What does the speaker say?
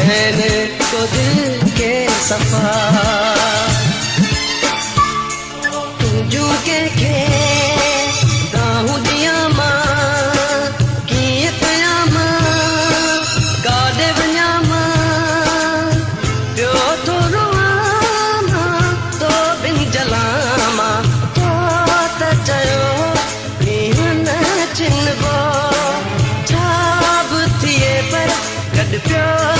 चैन को दिल के सफा तुझू के दाहू दिया मां किए कया मां काडे वञा मां पियो थो रोवां मां तो बिन जलां मां तो त चयो ईअं न चिनबो छा बि थिए पर गॾु पियो